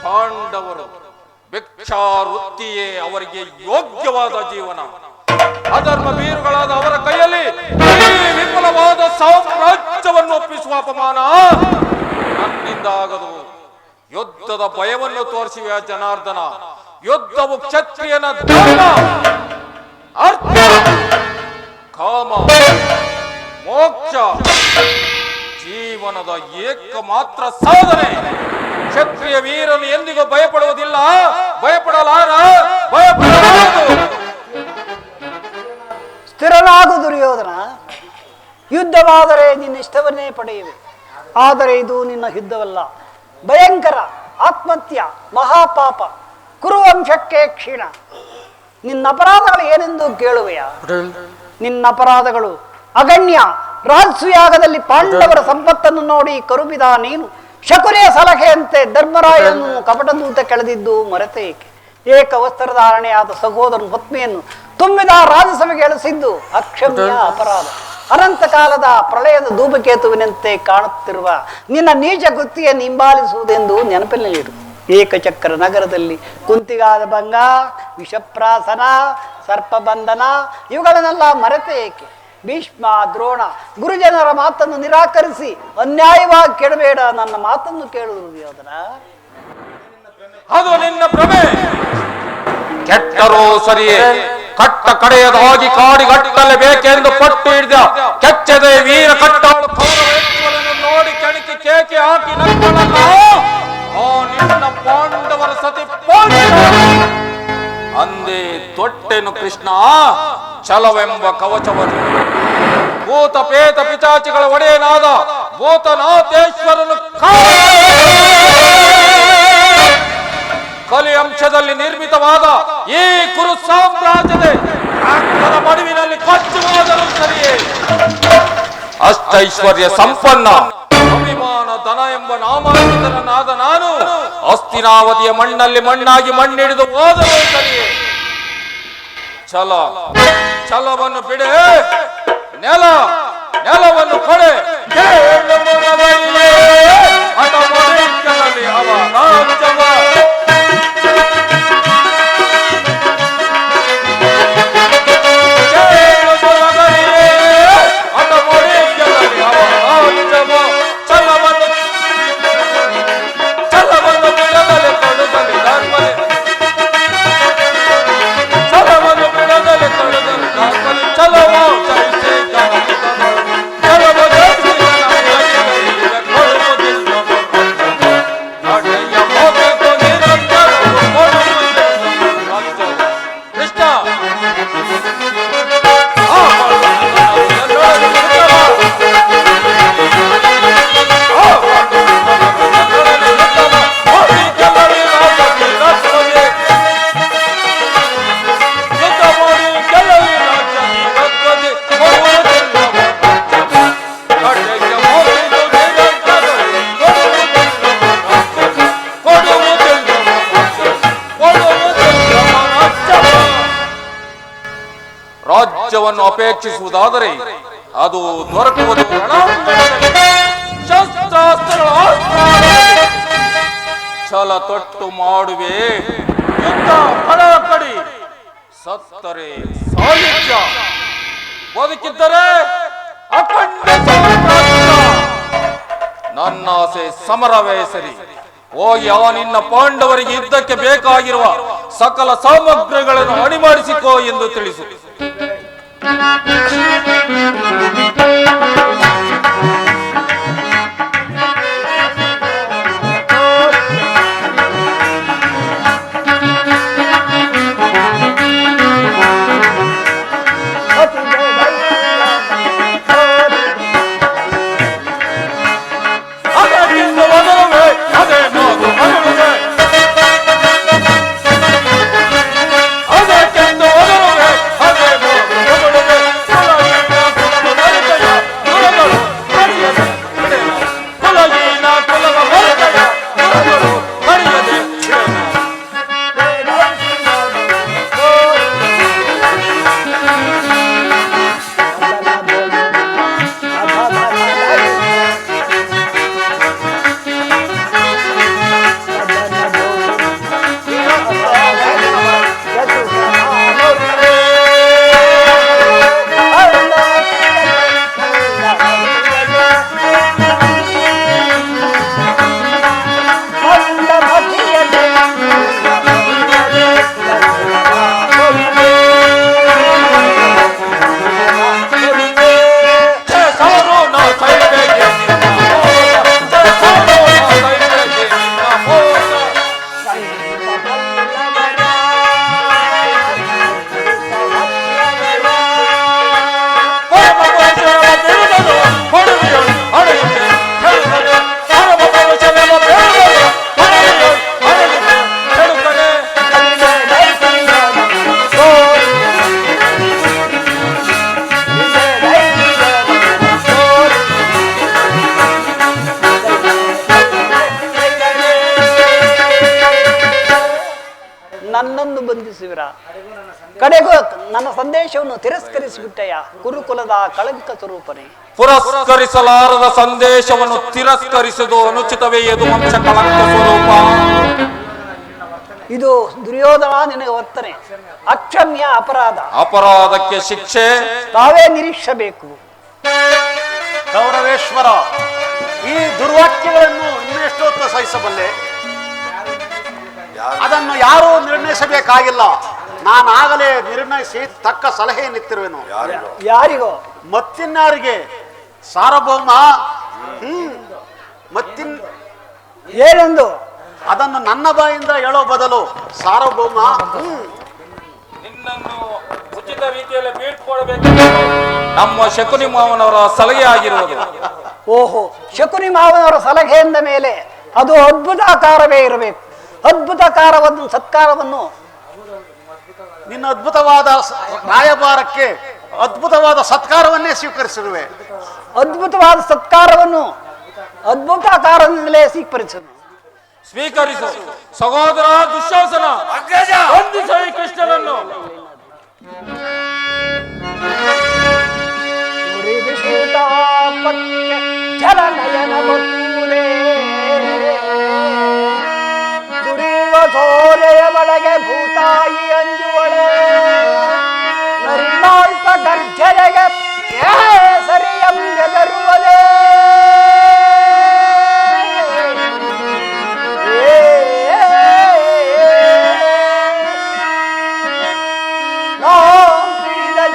ಪಾಂಡವರು ಭಿಕ್ಷಾವೃತ್ತಿಯೇ ಅವರಿಗೆ ಯೋಗ್ಯವಾದ ಜೀವನ. ಅಧರ್ಮ ಬೀರುಗಳಾದ ಅವರ ಕೈಯಲ್ಲಿ ಈ ವಿಫಲವಾದ ಸಾಮ್ರಾಜ್ಯವನ್ನು ಒಪ್ಪಿಸುವ ಅಪಮಾನ ನನ್ನಿಂದ ಆಗದು. ಯುದ್ಧದ ಭಯವನ್ನು ತೋರಿಸಿವೆ ಜನಾರ್ದನ. ಯುದ್ಧವು ಕ್ಷತ್ರಿಯನ ಧರ್ಮ, ಅರ್ಥ, ಕಾಮ, ಮೋಕ್ಷ, ಜೀವನದ ಏಕಮಾತ್ರ ಸಾಧನೆ. ಕ್ಷತ್ರಿಯ ವೀರನು ಎಂದಿಗೂ ಭಯಪಡುವುದಿಲ್ಲ, ಭಯಪಡಲಾರ, ಭಯಪಡಲಾರದು. ಸ್ಥಿರನಾಗು ದುರ್ಯೋಧನ. ಯುದ್ಧವಾದರೆ ನಿನ್ನ ಇಷ್ಟವನ್ನೇ ಪಡೆಯುವೆ. ಆದರೆ ಇದು ನಿನ್ನ ಯುದ್ಧವಲ್ಲ, ಭಯಂಕರ ಆತ್ಮಹತ್ಯ, ಮಹಾಪಾಪ, ಕುರುವಂಶಕ್ಕೆ ಕ್ಷೀಣ. ನಿನ್ನ ಅಪರಾಧಗಳು ಏನೆಂದು ಕೇಳುವೆಯಾ? ನಿನ್ನ ಅಪರಾಧಗಳು ಅಗಣ್ಯ. ರಾಜಸುಯಾಗದಲ್ಲಿ ಪಾಂಡವರ ಸಂಪತ್ತನ್ನು ನೋಡಿ ಕರುಬಿದ ನೀನು ಶಕುನಿಯ ಸಲಹೆಯಂತೆ ಧರ್ಮರಾಯನನ್ನು ಕಪಟದೂತ ಕೆಳೆದಿದ್ದು ಮರೆತೆ ಏಕೆ? ಏಕವಸ್ತ್ರಧಾರಣೆಯಾದ ಸಹೋದರನ ಪತ್ನಿಯನ್ನು ತುಂಬಿದ ರಾಜಸಭೆಗೆ ಎಳೆಸಿದ್ದು ಅಕ್ಷಮ್ಯ ಅಪರಾಧ. ಅನಂತ ಕಾಲದ ಪ್ರಳಯದ ಧೂಮಕೇತುವಿನಂತೆ ಕಾಣುತ್ತಿರುವ ನಿನ್ನ ನೀಚ ಕೃತಿಯನ್ನು ಹಿಂಬಾಲಿಸುವುದೆಂದು ನೆನಪಿನಲ್ಲಿಡು. ಏಕಚಕ್ರ ನಗರದಲ್ಲಿ ಕುಂತಿಗಾದ ಭಂಗ, ವಿಷಪ್ರಾಸನ, ಸರ್ಪಬಂಧನ ಇವುಗಳನ್ನೆಲ್ಲ ಮರೆತೆ ಏಕೆ? ಭೀಷ್ಮ, ದ್ರೋಣ, ಗುರುಜನರ ಮಾತನ್ನು ನಿರಾಕರಿಸಿ ಅನ್ಯಾಯವಾಗಿ ಕೆಡಬೇಡ, ನನ್ನ ಮಾತನ್ನು ಕೇಳುವುದು ದುರ್ಯೋಧನ. ಅದು ನಿನ್ನ ಭ್ರಮೆ. ಕೆಟ್ಟರೂ ಸರಿಯೇ, ಕಟ್ಟ ಕಡೆಯದಾಗಿ ಕಾಡಿಗಟ್ಟಲೇಬೇಕೆಂದು ಪಟ್ಟು ಹಿಡಿದ ಕೆಚ್ಚದೆ ವೀರ ಕಟ್ಟಾಳು ಕೌರವೇಶ್ವರನ್ನು ನೋಡಿ ಕೆಣಕಿ ಕೇಕೆ ಹಾಕಿ ನಕ್ಕಳಲ್ಲ ಆ ನಿನ್ನ ಪಾಂಡವರ ಸತಿ ಅಂದೇ ತೊಟ್ಟೆನು ಕೃಷ್ಣ ಛಲವೆಂಬ ಕವಚವನ್ನು. ಭೂತ ಪೇತ ಪಿಚಾಚಿಗಳ ಒಡೆಯನಾದ ಭೂತನಾಥೇಶ್ವರನು ಕಲಿ ಅಂಶದಲ್ಲಿ ನಿರ್ಮಿತವಾದ ಈ ಕುರು ಸಾಮ್ರಾಜ್ಯದ ರಕ್ತದ ಮಡುವಿನಲ್ಲಿ ಕೊಚ್ಚುವುದರೂ ಸರಿಯೇ. ಅಷ್ಟೈಶ್ವರ್ಯ ಸಂಪನ್ನ, ಅಭಿಮಾನ, ಧನ ಎಂಬ ನಾಮಾಂಕಿತನಾದ ನಾನು ಹಸ್ತಿನಾವತಿಯ ಮಣ್ಣಲ್ಲಿ ಮಣ್ಣಾಗಿ ಮಣ್ಣಿಡಿದು ಹೋದರೂ ಸರಿಯೇ. ಛಲವನ್ನು ಬಿಡೆ, ನೆಲವನ್ನು ಕೊಡೆ. ಅವ ರಾಜ್ಯವ Thank you. ರಾಜ್ಯವನ್ನು ಅಪೇಕ್ಷಿಸುವುದಾದರೆ ಅದು ದೊರಕುವುದು ರಣಾಂಗಣದಲ್ಲಿ. ಶಸ್ತ್ರಾಸ್ತ್ರಗಳ ಆಸ್ಥಾನದಲ್ಲಿ. ಛಲ ತೊಟ್ಟು ಮಾಡುವೆ ಯುದ್ಧ ಕಡಿ, ಸತ್ತರೆ ಸಾಯುಜ್ಯ, ಬದುಕಿದ್ದರೆ ಅಖಂಡ ಸಾಮ್ರಾಜ್ಯ. ನನ್ನ ಆಸೆ ಸಮರವೇ ಸರಿ. ಹೋಗಿ ನಿನ್ನ ಪಾಂಡವರಿಗೆ ಯುದ್ಧಕ್ಕೆ ಬೇಕಾಗಿರುವ ಸಕಲ ಸಾಮಗ್ರಿಗಳನ್ನು ಅಣಿಮಾಡಿಸಿಕೋ ಎಂದು ತಿಳಿಸು. ನನ್ನನ್ನು ಬಂಧಿಸುವಿರ? ಕಡೆಗೂ ನನ್ನ ಸಂದೇಶವನ್ನು ತಿರಸ್ಕರಿಸಿಬಿಟ್ಟೆಯ ಕುರುಕುಲದ ಕಳಂಕ ಸ್ವರೂಪನೇ. ಪುರಸ್ಕರಿಸಲಾರದ ಸಂದೇಶವನ್ನು ತಿರಸ್ಕರಿಸುವುದು ಅನುಚಿತವೇ? ಇದು ವಂಶ ಕಳಂಕ ಸ್ವರೂಪ. ಇದು ದುರ್ಯೋಧನ ನಿನಗೆ ವರ್ತನೆ ಅಕ್ಷಮ್ಯ ಅಪರಾಧ. ಅಪರಾಧಕ್ಕೆ ಶಿಕ್ಷೆ ತಾವೇ ನಿರೀಕ್ಷಬೇಕು. ಗೌರವೇಶ್ವರ, ಈ ದುರ್ವಾಕ್ಯಗಳನ್ನು ಇನ್ನೆಷ್ಟೊತ್ತು ಸಹಿಸಬಲ್ಲೆ? ಅದನ್ನು ಯಾರೂ ನಿರ್ಣಯಿಸಬೇಕಾಗಿಲ್ಲ. ನಾನಾಗಲೇ ನಿರ್ಣಯಿಸಿ ತಕ್ಕ ಸಲಹೆ ನಿತ್ತಿರುವೆನು. ಯಾರಿಗೋ? ಮತ್ತಿನ್ಯಾರಿಗೆ? ಸಾರ್ವಭೌಮ. ಏನೆಂದು? ಅದನ್ನು ನನ್ನ ಬಾಯಿಂದ ಹೇಳೋ ಬದಲು ಸಾರ್ವಭೌಮ ನಿನ್ನನ್ನು ಉಚಿತ ರೀತಿಯಲ್ಲಿ ಬೀಳ್ಕೊಳ್ಬೇಕು ನಮ್ಮ ಶಕುನಿ ಮಾವನವರ ಸಲಹೆ ಆಗಿರುವುದು. ಓಹೋ, ಶಕುನಿ ಮಾವನವರ ಸಲಹೆ ಎಂದ ಮೇಲೆ ಅದು ಅದ್ಭುತಾಕಾರವೇ ಇರಬೇಕು. ಅದ್ಭುತಕಾರವನ್ನು ಸತ್ಕಾರವನ್ನು ನಿನ್ನ ಅದ್ಭುತವಾದ ರಾಯಭಾರಕ್ಕೆ ಅದ್ಭುತವಾದ ಸತ್ಕಾರವನ್ನೇ ಸ್ವೀಕರಿಸಿರುವೆ. ಅದ್ಭುತವಾದ ಸತ್ಕಾರವನ್ನು ಅದ್ಭುತಕಾರದಿಂದಲೇ ಸ್ವೀಕರಿಸು. ಸಹೋದರ ದುಶ್ಯಾಸನ, ಬಂಧಿಸು ಈ ಕೃಷ್ಣನನ್ನು. ಸೋರೆಯ ಒಳಗೆ ಭೂತಾಯಿ ಅಂಜುವಳೆ ನರಿಮಾಲ್ಪ ಗರ್ಜನೆಗೆ ಸರಿಯಂಬೆದರುವುದೇ.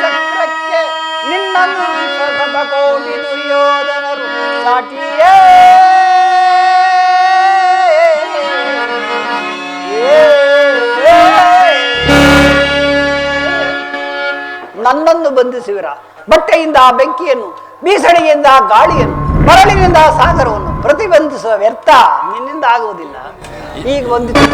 ಚಕ್ರಕ್ಕೆ ನಿನ್ನನ್ನು ಕೋಟಿ ದುರ್ಯೋಧನರು ಸಾಟಿಯೇ. ನನ್ನನ್ನು ಬಂಧಿಸುವಿರ? ಬಟ್ಟೆಯಿಂದ ಬೆಂಕಿಯನ್ನು, ಬೀಸಣಿಗೆಯಿಂದ ಗಾಳಿಯನ್ನು, ಮರಳಿನಿಂದ ಸಾಗರವನ್ನು ಪ್ರತಿಬಂಧಿಸುವ ವ್ಯರ್ಥ ನಿನ್ನಿಂದ ಆಗುವುದಿಲ್ಲ. ಈಗ ಬಂದಿತ್ತು